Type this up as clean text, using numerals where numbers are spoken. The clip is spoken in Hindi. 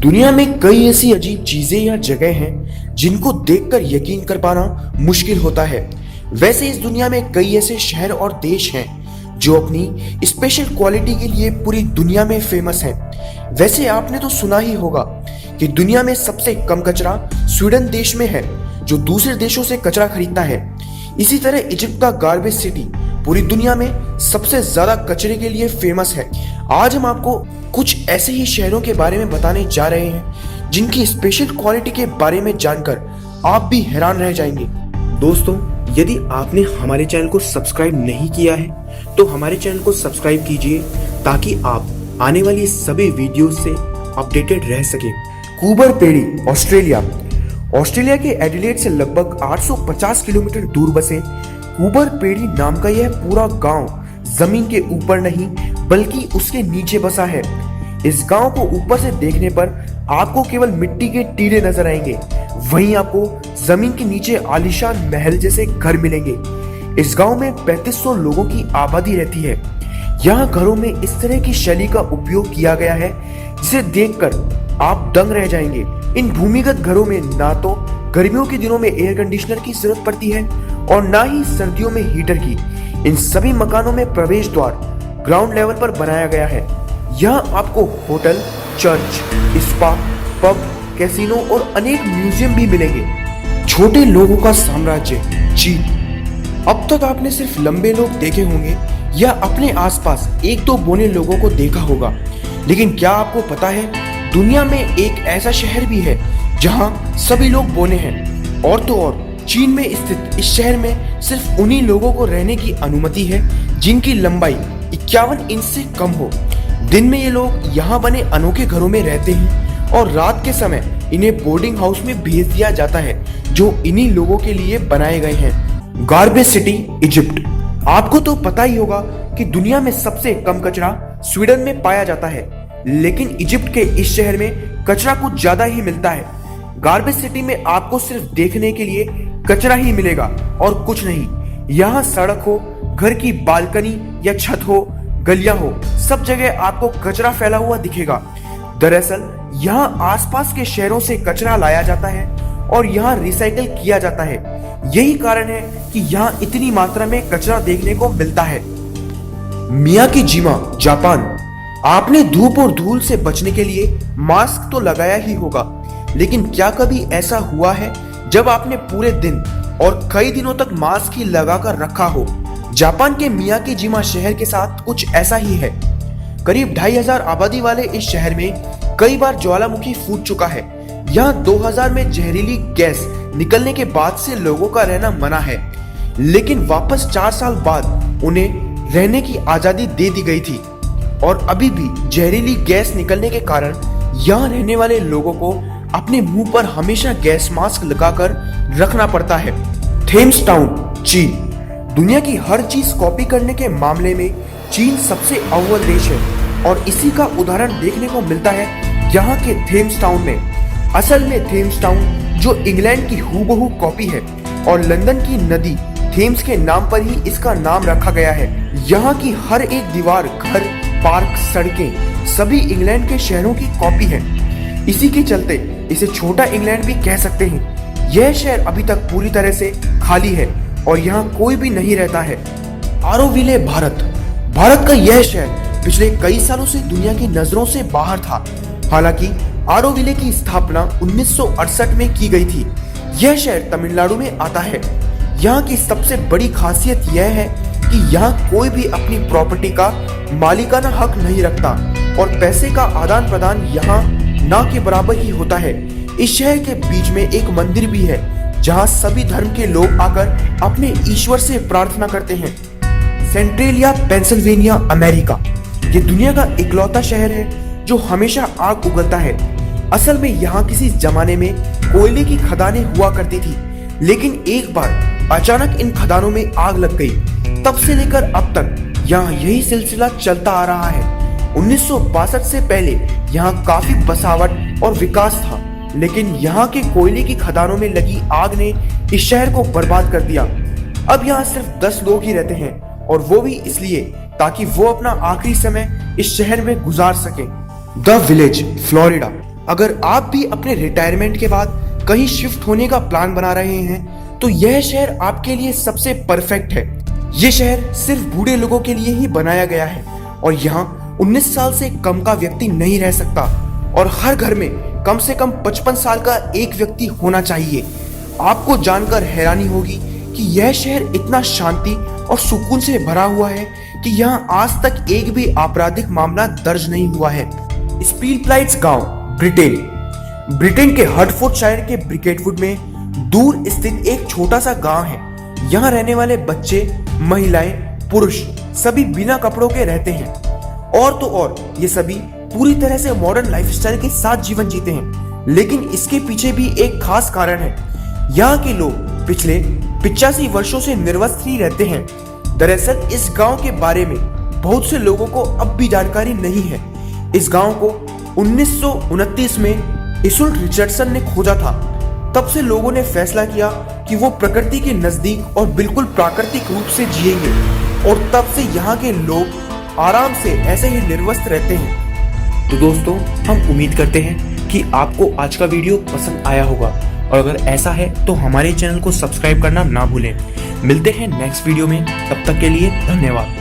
दुनिया में कई ऐसी अजीब चीजें या जगह हैं जिनको देखकर यकीन कर पाना मुश्किल होता है। वैसे इस दुनिया में कई ऐसे शहर और देश हैं जो अपनी स्पेशल क्वालिटी के लिए पूरी दुनिया में फेमस हैं। वैसे आपने तो सुना ही होगा कि दुनिया में सबसे कम कचरा स्वीडन देश में है, जो दूसरे देशों से कचरा खरीदता है। इसी तरह इजिप्ट का गार्बेज सिटी पूरी दुनिया में सबसे ज्यादा कचरे के लिए फेमस है। आज हम आपको कुछ ऐसे ही शहरों के बारे में बताने जा रहे हैं जिनकी स्पेशल क्वालिटी के बारे में जानकर आप भी हैरान रह जाएंगे। दोस्तों, यदि आपने हमारे चैनल को सब्सक्राइब नहीं किया है तो हमारे चैनल को सब्सक्राइब कीजिए ताकि आप आने वाली सभी वीडियो से अपडेटेड रह सके। कूबर पेड़ी ऑस्ट्रेलिया के एडिलेड से लगभग 850 किलोमीटर दूर बसे कूबर पेड़ी नाम का यह पूरा गांव जमीन के ऊपर नहीं बल्कि उसके नीचे बसा है। इस गांव को ऊपर से देखने पर आपको केवल मिट्टी के टीले नजर आएंगे, वहीं आपको जमीन के नीचे आलीशान महल जैसे घर मिलेंगे। इस गांव में 3500 लोगों की आबादी रहती है। यहाँ घरों में इस तरह की शैली का उपयोग किया गया है जिसे देखकर आप दंग रह जाएंगे। इन भूमिगत घरों में ना तो गर्मियों के दिनों में एयर कंडीशनर की जरूरत पड़ती है और ना ही सर्दियों में हीटर की। इन सभी मकानों में प्रवेश द्वार ग्राउंड लेवल पर बनाया गया है। यहाँ आपको hotel, church, spa, pub, casino और अनेक म्यूजियम भी मिलेंगे। छोटे लोगों का साम्राज्य चीन। अब तक आपने सिर्फ लंबे लोग देखे होंगे या अपने आसपास एक दो बोने लोगों को देखा होगा, लेकिन क्या आपको पता है दुनिया में एक ऐसा शहर भी है जहां सभी लोग बोने हैं। और तो और चीन में स्थित इस शहर में सिर्फ उन्हीं लोगों को रहने की अनुमति है जिनकी लंबाई 51 इंच से कम हो। दिन में ये लोग यहाँ बने अनोखे घरों में रहते हैं और रात के समय इन्हें बोर्डिंग हाउस में भेज दिया जाता है जो इन्हीं लोगों के लिए बनाए गए हैं। Garbage city Egypt. आपको तो पता ही होगा कि दुनिया में सबसे कम कचरा स्वीडन में पाया जाता है, लेकिन इजिप्ट के इस शहर में कचरा कुछ ज्यादा ही मिलता है। गार्बेज सिटी में आपको सिर्फ देखने के लिए कचरा ही मिलेगा और कुछ नहीं। यहाँ सड़क हो, घर की बालकनी या छत हो, गलियां हो, सब जगह आपको कचरा फैला हुआ दिखेगा। दरअसल यहाँ आसपास के शहरों से कचरा लाया जाता है और यहाँ रिसाइकल किया जाता है। यही कारण है कि यहाँ इतनी मात्रा में कचरा देखने को मिलता है। मियाकीजिमा जापान। आपने धूप और धूल से बचने के लिए मास्क तो लगाया ही होगा, लेकिन क्या कभी ऐसा हुआ है जब आपने पूरे दिन और कई दिनों तक मास्क ही लगाकर रखा हो? जापान के मियाकीजिमा शहर के साथ कुछ ऐसा ही है। करीब 2500 आबादी वाले इस शहर में कई बार ज्वालामुखी फूट चुका है। यहाँ 2000 में जहरीली गैस निकलने के बाद से लोगों का रहना मना है, लेकिन वापस 4 साल बाद उन्हें रहने की आजादी दे दी गई थी और अभी भी जहरीली गैस निकलने के कारण यहाँ रहने वाले लोगों को अपने मुंह पर हमेशा गैस मास्क लगाकर रखना पड़ता है। थेम्स टाउन चीन। दुनिया की हर चीज कॉपी करने के मामले में चीन सबसे अव्वल देश है और इसी का उदाहरण देखने को मिलता है यहाँ के थेम्स टाउन में। असल में थेम्स टाउन जो इंग्लैंड की हूबहू कॉपी है और लंदन की नदी थेम्स के नाम पर ही इसका नाम रखा गया है। यहाँ की हर एक दीवार, घर, पार्क, सड़कें सभी इंग्लैंड के शहरों की कॉपी है। इसी के चलते इसे छोटा इंग्लैंड भी कह सकते हैं। यह शहर अभी तक पूरी तरह से खाली है और यहाँ कोई भी नहीं रहता है। आरोविले भारत का यह शहर पिछले कई सालों से दुनिया की नजरों से बाहर था। हालांकि आरोविले की स्थापना 1968 में की गई थी। यह शहर तमिलनाडु में आता है। यहाँ की सबसे बड़ी खासियत यह है कि यहाँ कोई भी अपनी प्रॉपर्टी का मालिकाना हक नहीं रखता और पैसे का आदान प्रदान यहाँ ना के बराबर ही होता है। इस शहर के बीच में एक मंदिर भी है जहाँ सभी धर्म के लोग आकर अपने ईश्वर से प्रार्थना करते हैं। Centralia Pennsylvania America. ये दुनिया का इकलौता शहर है जो हमेशा आग उगलता है। असल में यहाँ किसी जमाने में कोयले की खदानें हुआ करती थी, लेकिन एक बार अचानक इन खदानों में आग लग गई। तब से लेकर अब तक यहाँ यही सिलसिला चलता आ रहा है। 1962 से पहले यहाँ काफी बसावट और विकास था, लेकिन यहाँ के कोयले की खदानों में लगी आग ने इस शहर को बर्बाद कर दिया। अब यहाँ सिर्फ 10 लोग ही रहते हैं और वो भी इसलिए ताकि वो अपना आखिरी समय इस शहर में गुजार सकें। The village Florida. अगर आप भी अपने रिटायरमेंट के बाद कहीं शिफ्ट होने का प्लान बना रहे हैं तो यह शहर आपके लिए सबसे परफेक्ट है। यह शहर सिर्फ बूढ़े लोगों के लिए ही बनाया गया है और यहाँ 19 साल से कम का व्यक्ति नहीं रह सकता और हर घर में कम से कम 55 साल का एक व्यक्ति होना चाहिए। आपको जानकर हैरानी होगी कि यह शहर इतना शांति और सुकून से भरा हुआ है कि यहाँ आज तक एक भी आपराधिक मामला दर्ज नहीं हुआ है। स्पीलप्लाइट्स गांव ब्रिटेन के हर्टफोर्डशायर के ब्रिकेटवुड में दूर स्थित एक छोटा सा गांव है। यहाँ रहने वाले बच्चे, महिलाएं, पुरुष सभी बिना कपड़ों के रहते हैं और तो और ये सभी पूरी तरह से मॉडर्न लाइफस्टाइल के साथ जीवन जीते हैं। लेकिन इसके पीछे भी एक खास कारण है। यहाँ के लोग पिछले 85 वर्षों से निर्वस्त्र ही रहते हैं। दरअसल इस गांव के बारे में बहुत से लोगों को अब भी जानकारी नहीं है। इस गांव को 1929 में इसुल्ट रिचर्डसन ने खोजा था। तब से लोगों ने फैसला किया कि वो प्रकृति के नजदीक और बिल्कुल प्राकृतिक रूप से जिएंगे और तब से यहाँ के लोग आराम से ऐसे ही निर्वस्त्र रहते हैं। तो दोस्तों, हम उम्मीद करते हैं कि आपको आज का वीडियो पसंद आया होगा और अगर ऐसा है तो हमारे चैनल को सब्सक्राइब करना ना भूलें। मिलते हैं नेक्स्ट वीडियो में, तब तक के लिए धन्यवाद।